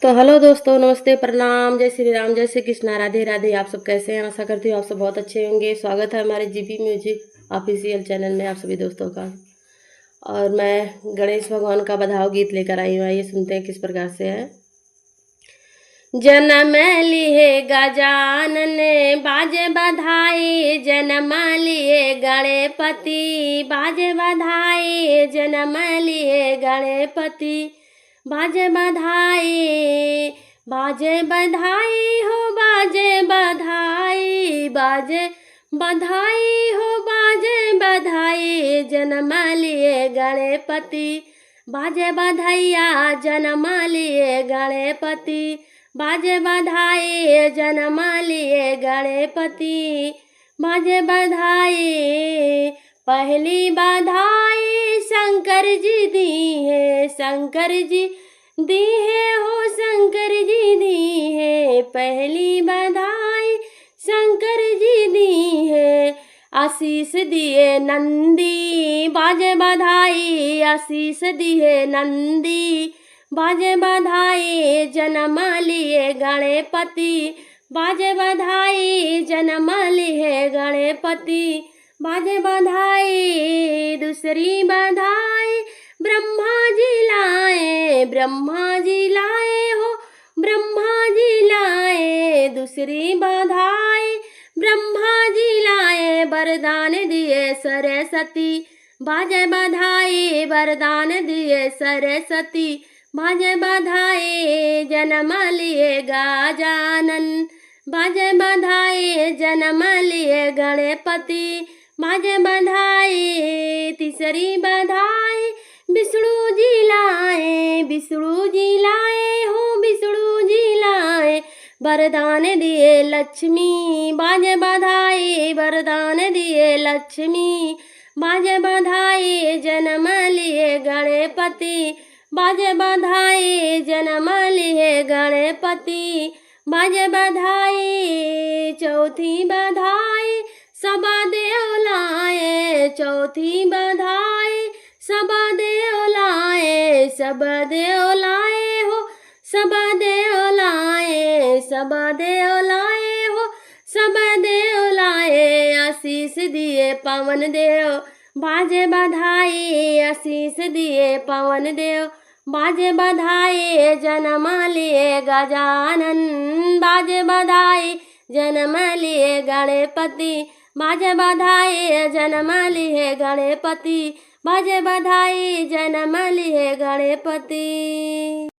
तो हेलो दोस्तों, नमस्ते, प्रणाम, जय श्री राम, जय श्री कृष्णा, राधे राधे। आप सब कैसे हैं? आशा करती हूँ आप सब बहुत अच्छे होंगे। स्वागत है हमारे जीपी म्यूजिक ऑफिशियल चैनल में आप सभी दोस्तों का। और मैं गणेश भगवान का बधाओ गीत लेकर आई हूँ। आइए सुनते हैं किस प्रकार से है। जन्म लिए गजानन बाजे बधाई, जन्म लिए गणपति बाजे बधाई, जन्म लिए गणपति बाजे बधाई, बाजे बधाई हो बाजे बधाई, बाजे बधाई हो बाजे बधाई, जन्म लिए गणपति बाजे बधाइया, जन्म लिए गणपति बाजे बधाई, जन्म लिए गणपति बाजे बधाई। पहली बधाई शंकर जी दी है, शंकर जी दी है हो, शंकर जी दी है। पहली बधाई शंकर जी दी है। आशीष दिए नंदी बाजे बधाई, आशीष दिए नंदी बाजे बधाई, जन्म लिए गणपति बाजे बधाई, जन्म लिए गणपति बाजे बधाई। दूसरी बधाई ब्रह्मा जी लाए, ब्रह्मा जी लाए हो, ब्रह्मा जी लाए। दूसरी बधाई ब्रह्मा जी लाए, वरदान दिए सरस्वती बाजे बधाई, वरदान दिए सरस्वती बाजे बधाई, जन्म लिए गजानन बाजे बधाई, जन्म लिए गणपति बाजे बधाई। तीसरी बधाई विष्णु जी लाए, विष्णु जी लाए हो, विष्णु जी लाए। वरदान दिए लक्ष्मी बाजे बधाई, वरदान दिए लक्ष्मी बाजे बधाई, जन्म लिए गणपति बाजे बधाई, जन्म लिए गणपति बाजे बधाई। चौथी बधाई सब देव लाए, चौथी बधाई सब देव लाए, सब देव लाए हो, सब देव लाए, सब देव लाए हो, सब देव लाए। आशीष दिए पवन देव बाजे बधाई, आशीष दिए पवन देव बाजे बधाई, जन्म लिए गजानन बाजे बधाई, जन्म लिए गणपति बाजे बधाई, जन्म लिए गणपति बाजे बधाई, जन्म लिए गणपति।